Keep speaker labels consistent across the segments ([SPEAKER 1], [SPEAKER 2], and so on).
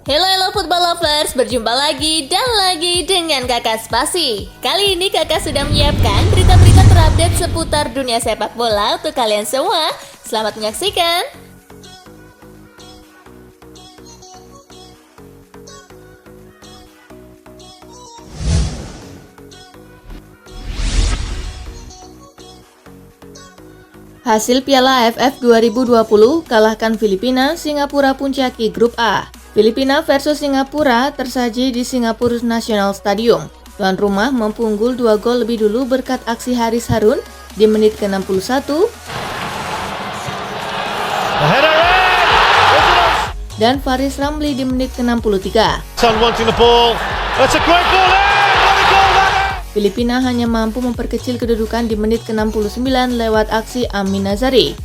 [SPEAKER 1] Hello football lovers, berjumpa lagi dan lagi dengan Kakak Spasi. Kali ini Kakak sudah menyiapkan berita-berita terupdate seputar dunia sepak bola untuk kalian semua. Selamat menyaksikan. Hasil Piala AFF 2020 kalahkan Filipina, Singapura puncaki grup A. Filipina versus Singapura tersaji di Singapura National Stadium. Tuan rumah mampu unggul 2 gol lebih dulu berkat aksi Haris Harun di menit ke-61 dan Faris Ramli di menit ke-63. Filipina hanya mampu memperkecil kedudukan di menit ke-69 lewat aksi Amin Nazari.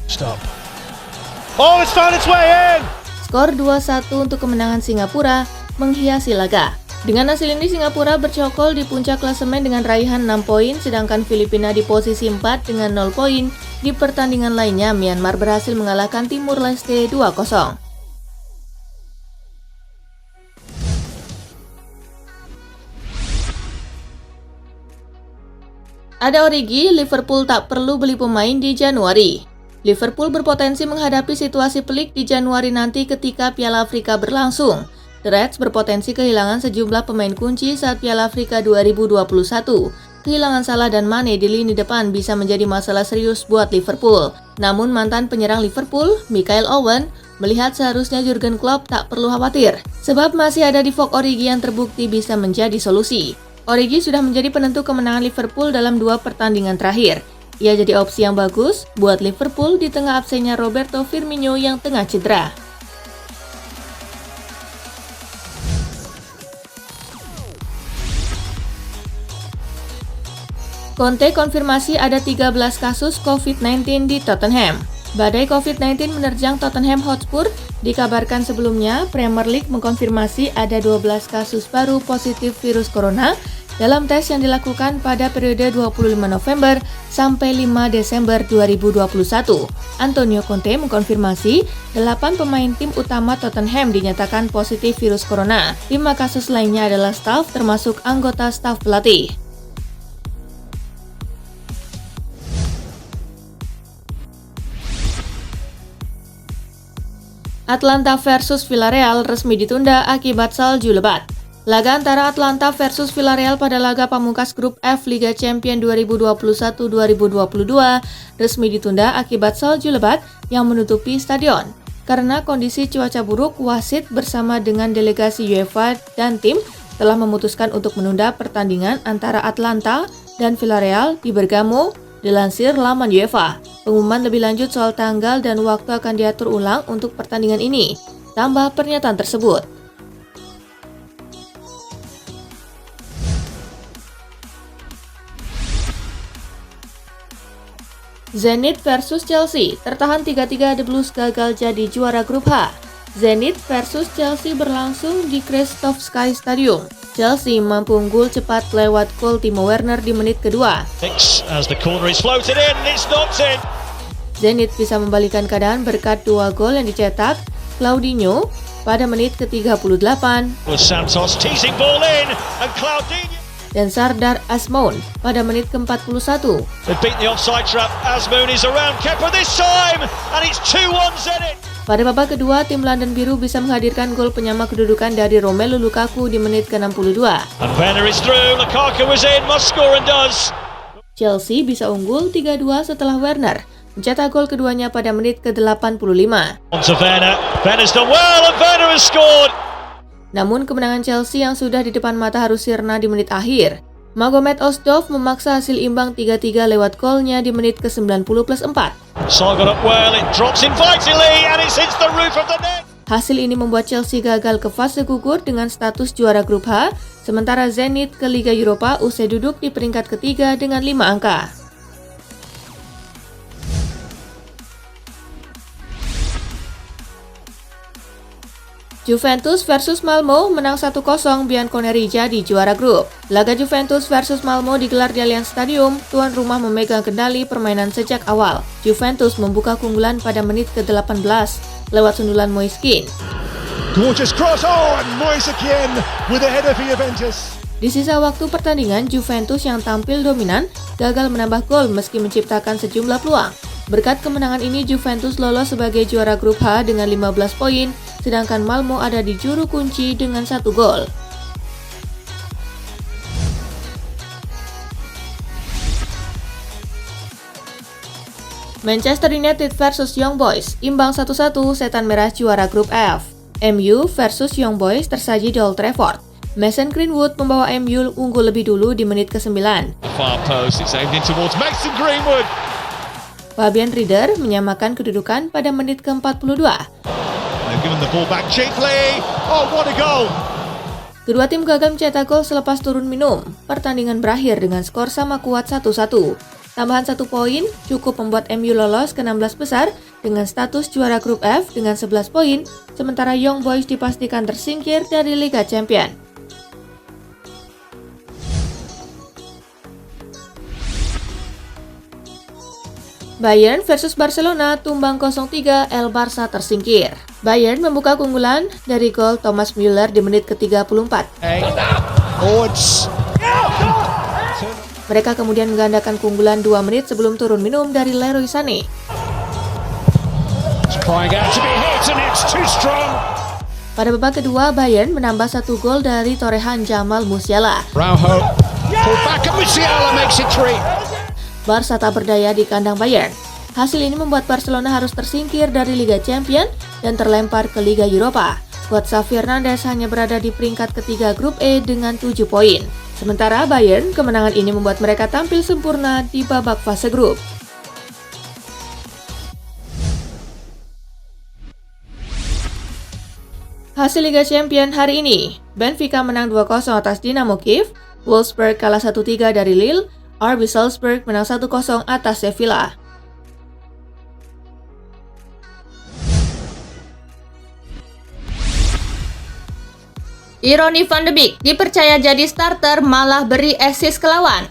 [SPEAKER 1] Skor 2-1 untuk kemenangan Singapura menghiasi laga. Dengan hasil ini Singapura bercokol di puncak klasemen dengan raihan 6 poin, sedangkan Filipina di posisi 4 dengan 0 poin. Di pertandingan lainnya, Myanmar berhasil mengalahkan Timur Leste 2-0. Ada origi, Liverpool tak perlu beli pemain di Januari. Liverpool berpotensi menghadapi situasi pelik di Januari nanti ketika Piala Afrika berlangsung. The Reds berpotensi kehilangan sejumlah pemain kunci saat Piala Afrika 2021. Kehilangan Salah dan Mane di lini depan bisa menjadi masalah serius buat Liverpool. Namun mantan penyerang Liverpool, Michael Owen, melihat seharusnya Jurgen Klopp tak perlu khawatir, sebab masih ada Divock Origi yang terbukti bisa menjadi solusi. Origi sudah menjadi penentu kemenangan Liverpool dalam 2 pertandingan terakhir. Ia jadi opsi yang bagus buat Liverpool di tengah absennya Roberto Firmino yang tengah cedera. Conte konfirmasi ada 13 kasus COVID-19 di Tottenham. Badai COVID-19 menerjang Tottenham Hotspur. Dikabarkan sebelumnya, Premier League mengkonfirmasi ada 12 kasus baru positif virus corona dalam tes yang dilakukan pada periode 25 November sampai 5 Desember 2021. Antonio Conte mengkonfirmasi 8 pemain tim utama Tottenham dinyatakan positif virus corona. 5 kasus lainnya adalah staf termasuk anggota staf pelatih. Atlanta versus Villarreal resmi ditunda akibat salju lebat. Laga antara Atlanta versus Villarreal pada laga pamungkas grup F Liga Champions 2021-2022 resmi ditunda akibat salju lebat yang menutupi stadion. Karena kondisi cuaca buruk, wasit bersama dengan delegasi UEFA dan tim telah memutuskan untuk menunda pertandingan antara Atlanta dan Villarreal di Bergamo, dilansir laman UEFA. Pengumuman lebih lanjut soal tanggal dan waktu akan diatur ulang untuk pertandingan ini. Tambah pernyataan tersebut. Zenit versus Chelsea, tertahan 3-3 The Blues gagal jadi juara grup H. Zenit versus Chelsea berlangsung di Krestovsky Stadium. Chelsea mampu unggul cepat lewat gol Timo Werner di menit kedua. Zenit bisa membalikan keadaan berkat 2 gol yang dicetak Claudinho pada menit ke-38 dan Sardar Azmoun pada menit ke-41. Pada babak kedua, tim London Biru bisa menghadirkan gol penyama kedudukan dari Romelu Lukaku di menit ke-62. Chelsea bisa unggul 3-2 setelah Werner mencetak gol keduanya pada menit ke-85. Namun kemenangan Chelsea yang sudah di depan mata harus sirna di menit akhir. Magomed Ozdov memaksa hasil imbang 3-3 lewat golnya di menit ke-90 plus 4. Hasil ini membuat Chelsea gagal ke fase gugur dengan status juara grup H, sementara Zenit ke Liga Eropa usai duduk di peringkat ketiga dengan 5 angka. Juventus versus Malmo menang 1-0, Bianconeri jadi juara grup. Laga Juventus versus Malmo digelar di Allianz Stadium, tuan rumah memegang kendali permainan sejak awal. Juventus membuka keunggulan pada menit ke-18 lewat sundulan Moiskin.
[SPEAKER 2] Gorgeous cross, oh, and Moyes again with a header for Juventus.
[SPEAKER 1] Di sisa waktu pertandingan, Juventus yang tampil dominan gagal menambah gol meski menciptakan sejumlah peluang. Berkat kemenangan ini, Juventus lolos sebagai juara grup H dengan 15 poin, sedangkan Malmo ada di juru kunci dengan 1 gol. Manchester United versus Young Boys, imbang 1-1, setan merah juara grup F. MU versus Young Boys tersaji di Old Trafford. Mason Greenwood membawa MU unggul lebih dulu di menit ke-9. Fabian Rieder menyamakan kedudukan pada menit ke-42. Kedua tim gagal mencetak gol selepas turun minum. Pertandingan berakhir dengan skor sama kuat 1-1. Tambahan 1 poin cukup membuat MU lolos ke 16 besar dengan status juara grup F dengan 11 poin, sementara Young Boys dipastikan tersingkir dari Liga Champions. Bayern versus Barcelona tumbang 0-3, El Barça tersingkir. Bayern membuka keunggulan dari gol Thomas Müller di menit ke-34. Mereka kemudian menggandakan keunggulan 2 menit sebelum turun minum dari Leroy Sané. Pada babak kedua, Bayern menambah 1 gol dari torehan Jamal Musiala. Barca tak berdaya di kandang Bayern. Hasil ini membuat Barcelona harus tersingkir dari Liga Champions dan terlempar ke Liga Eropa. Skuad Xavi Hernandez hanya berada di peringkat ketiga grup E dengan 7 poin. Sementara Bayern, kemenangan ini membuat mereka tampil sempurna di babak fase grup. Hasil Liga Champions hari ini, Benfica menang 2-0 atas Dinamo Kiev, Wolfsburg kalah 1-3 dari Lille, RB Salzburg menang 1-0 atas Sevilla. Ironi van de Beek dipercaya jadi starter malah beri assist ke lawan.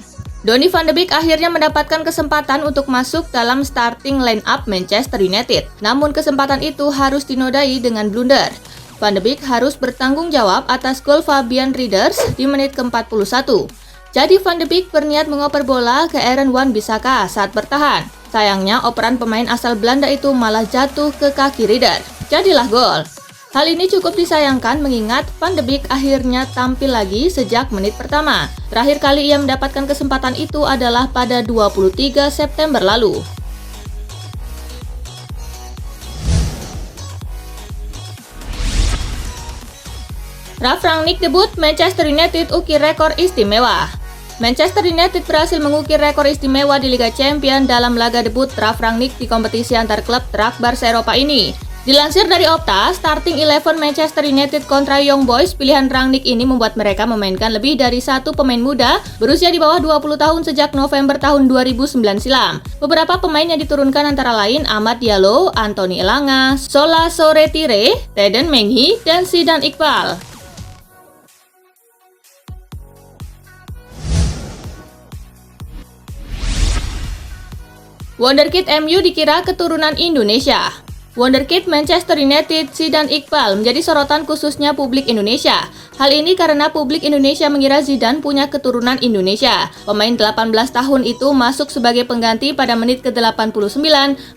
[SPEAKER 1] Donny van de Beek akhirnya mendapatkan kesempatan untuk masuk dalam starting line-up Manchester United. Namun kesempatan itu harus dinodai dengan blunder. Van de Beek harus bertanggung jawab atas gol Fabian Rieder di menit ke-41. Jadi Van de Beek berniat mengoper bola ke Aaron Wan-Bissaka saat bertahan. Sayangnya operan pemain asal Belanda itu malah jatuh ke kaki Rieder. Jadilah gol. Hal ini cukup disayangkan mengingat Van de Beek akhirnya tampil lagi sejak menit pertama. Terakhir kali ia mendapatkan kesempatan itu adalah pada 23 September lalu. Ralf Rangnick debut Manchester United ukir rekor istimewa. Manchester United berhasil mengukir rekor istimewa di Liga Champions dalam laga debut Ralf Rangnick di kompetisi antar klub terakbar se-Eropa ini. Dilansir dari Opta, starting 11 Manchester United kontra Young Boys, pilihan Rangnick ini membuat mereka memainkan lebih dari 1 pemain muda berusia di bawah 20 tahun sejak November tahun 2009 silam. Beberapa pemain yang diturunkan antara lain Amad Diallo, Anthony Elanga, Sola Soretire, Teden Mengi, dan Zidane Iqbal. Wonderkid MU dikira keturunan Indonesia. Wonderkid Manchester United Zidane Iqbal menjadi sorotan khususnya publik Indonesia. Hal ini karena publik Indonesia mengira Zidane punya keturunan Indonesia. Pemain 18 tahun itu masuk sebagai pengganti pada menit ke-89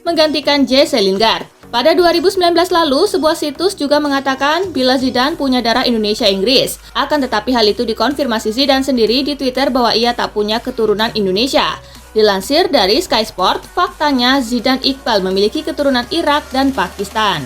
[SPEAKER 1] menggantikan Jesse Lingard. Pada 2019 lalu, sebuah situs juga mengatakan bila Zidane punya darah Indonesia-Inggris. Akan tetapi hal itu dikonfirmasi Zidane sendiri di Twitter bahwa ia tak punya keturunan Indonesia. Dilansir dari Sky Sport, faktanya Zidane Iqbal memiliki keturunan Irak dan Pakistan.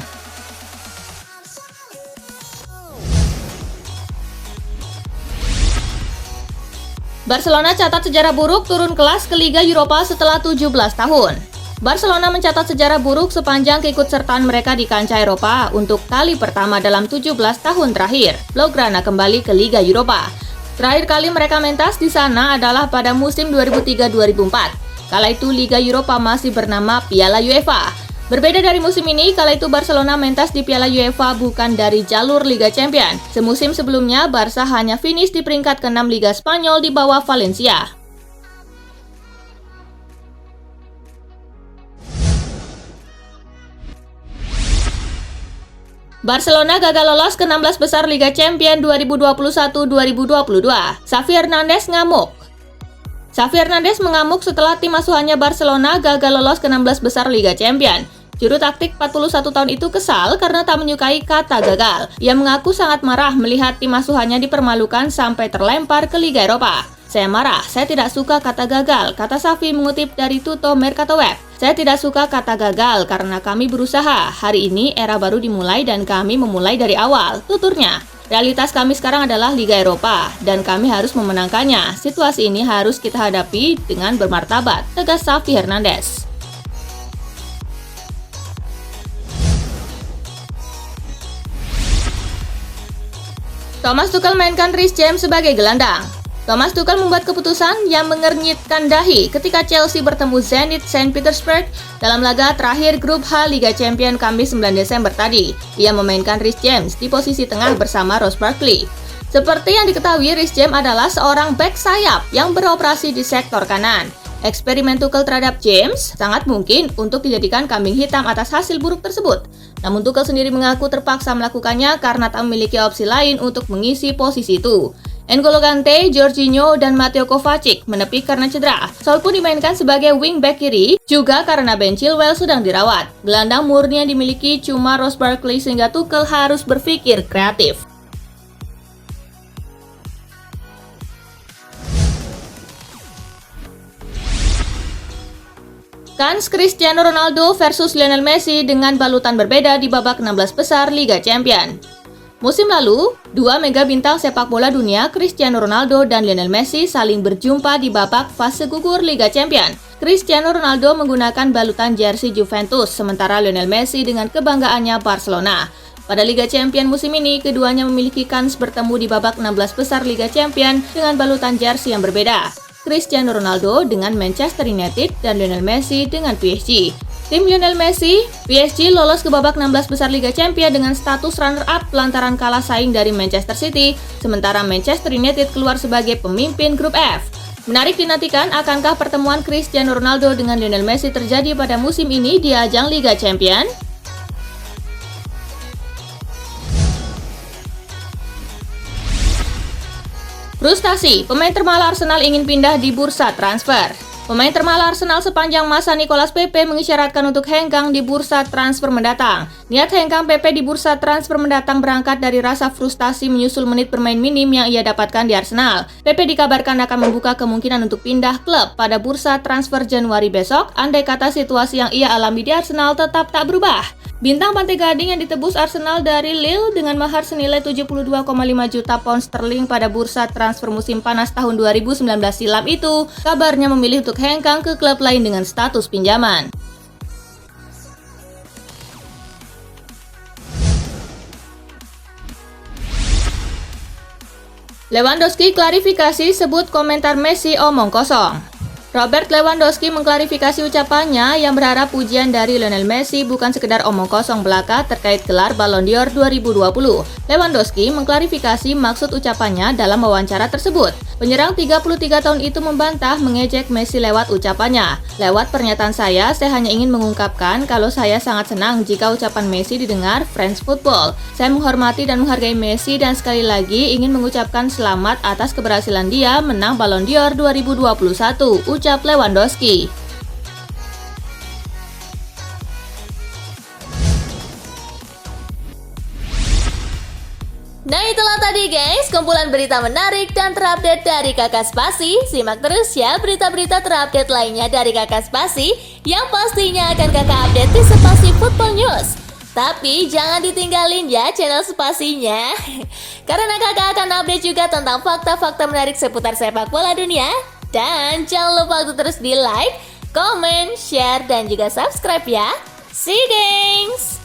[SPEAKER 1] Barcelona catat sejarah buruk turun kelas ke Liga Eropa setelah 17 tahun. Barcelona mencatat sejarah buruk sepanjang keikutsertaan mereka di kancah Eropa untuk kali pertama dalam 17 tahun terakhir. Blaugrana kembali ke Liga Eropa. Terakhir kali mereka mentas di sana adalah pada musim 2003-2004. Kala itu Liga Eropa masih bernama Piala UEFA. Berbeda dari musim ini, kala itu Barcelona mentas di Piala UEFA bukan dari jalur Liga Champions. Semusim sebelumnya, Barca hanya finish di peringkat ke-6 Liga Spanyol di bawah Valencia. Barcelona gagal lolos ke 16 besar Liga Champions 2021-2022. Xavi Hernandez ngamuk. Xavi Hernandez mengamuk setelah tim asuhannya Barcelona gagal lolos ke 16 besar Liga Champions. Juru taktik 41 tahun itu kesal karena tak menyukai kata gagal. Ia mengaku sangat marah melihat tim asuhannya dipermalukan sampai terlempar ke Liga Eropa. Saya marah, saya tidak suka kata gagal, kata Xavi mengutip dari Tutto Mercato Web. Saya tidak suka kata gagal karena kami berusaha. Hari ini era baru dimulai dan kami memulai dari awal, tuturnya. Realitas kami sekarang adalah Liga Eropa dan kami harus memenangkannya. Situasi ini harus kita hadapi dengan bermartabat, tegas Xavi Hernandez. Thomas Tuchel mainkan Reece James sebagai gelandang. Thomas Tuchel membuat keputusan yang mengernyitkan dahi ketika Chelsea bertemu Zenit Saint Petersburg dalam laga terakhir grup H Liga Champions Kamis 9 Desember tadi. Ia memainkan Reece James di posisi tengah bersama Ross Barkley. Seperti yang diketahui, Reece James adalah seorang bek sayap yang beroperasi di sektor kanan. Eksperimen Tuchel terhadap James sangat mungkin untuk dijadikan kambing hitam atas hasil buruk tersebut. Namun Tuchel sendiri mengaku terpaksa melakukannya karena tak memiliki opsi lain untuk mengisi posisi itu. N'Golo Kante, Jorginho, dan Mateo Kovacic menepi karena cedera. Saul pun dimainkan sebagai wingback kiri, juga karena Ben Chilwell sedang dirawat. Gelandang murni yang dimiliki cuma Ross Barkley sehingga Tuchel harus berpikir kreatif. Kans Cristiano Ronaldo versus Lionel Messi dengan balutan berbeda di babak 16 besar Liga Champions. Musim lalu, dua mega bintang sepak bola dunia Cristiano Ronaldo dan Lionel Messi saling berjumpa di babak fase gugur Liga Champions. Cristiano Ronaldo menggunakan balutan jersey Juventus, sementara Lionel Messi dengan kebanggaannya Barcelona. Pada Liga Champions musim ini, keduanya memiliki kans bertemu di babak 16 besar Liga Champions dengan balutan jersey yang berbeda. Cristiano Ronaldo dengan Manchester United dan Lionel Messi dengan PSG. Tim Lionel Messi, PSG lolos ke babak 16 besar Liga Champions dengan status runner-up lantaran kalah saing dari Manchester City, sementara Manchester United keluar sebagai pemimpin grup F. Menarik dinantikan, akankah pertemuan Cristiano Ronaldo dengan Lionel Messi terjadi pada musim ini di ajang Liga Champions? Frustasi, pemain termahal Arsenal ingin pindah di bursa transfer. Pemain termahal Arsenal sepanjang masa Nicolas Pepe mengisyaratkan untuk hengkang di bursa transfer mendatang. Niat hengkang Pepe di bursa transfer mendatang berangkat dari rasa frustasi menyusul menit bermain minim yang ia dapatkan di Arsenal. Pepe dikabarkan akan membuka kemungkinan untuk pindah klub pada bursa transfer Januari besok, andai kata situasi yang ia alami di Arsenal tetap tak berubah. Bintang Pantai Gading yang ditebus Arsenal dari Lille dengan mahar senilai 72,5 juta pound sterling pada bursa transfer musim panas tahun 2019 silam itu, kabarnya memilih untuk hengkang ke klub lain dengan status pinjaman. Lewandowski klarifikasi sebut komentar Messi omong kosong. Robert Lewandowski mengklarifikasi ucapannya yang berharap pujian dari Lionel Messi bukan sekedar omong kosong belaka terkait gelar Ballon d'Or 2020. Lewandowski mengklarifikasi maksud ucapannya dalam wawancara tersebut. Penyerang 33 tahun itu membantah mengejek Messi lewat ucapannya. Lewat pernyataan saya hanya ingin mengungkapkan kalau saya sangat senang jika ucapan Messi didengar fans football. Saya menghormati dan menghargai Messi dan sekali lagi ingin mengucapkan selamat atas keberhasilan dia menang Ballon d'Or 2021, ucap Lewandowski. Nah itulah tadi guys, kumpulan berita menarik dan terupdate dari Kakak Spasi. Simak terus ya berita-berita terupdate lainnya dari Kakak Spasi yang pastinya akan Kakak update di Spasi Football News. Tapi jangan ditinggalin ya channel Spasinya, karena Kakak akan update juga tentang fakta-fakta menarik seputar sepak bola dunia. Dan jangan lupa untuk terus di like, comment, share, dan juga subscribe ya. See you guys!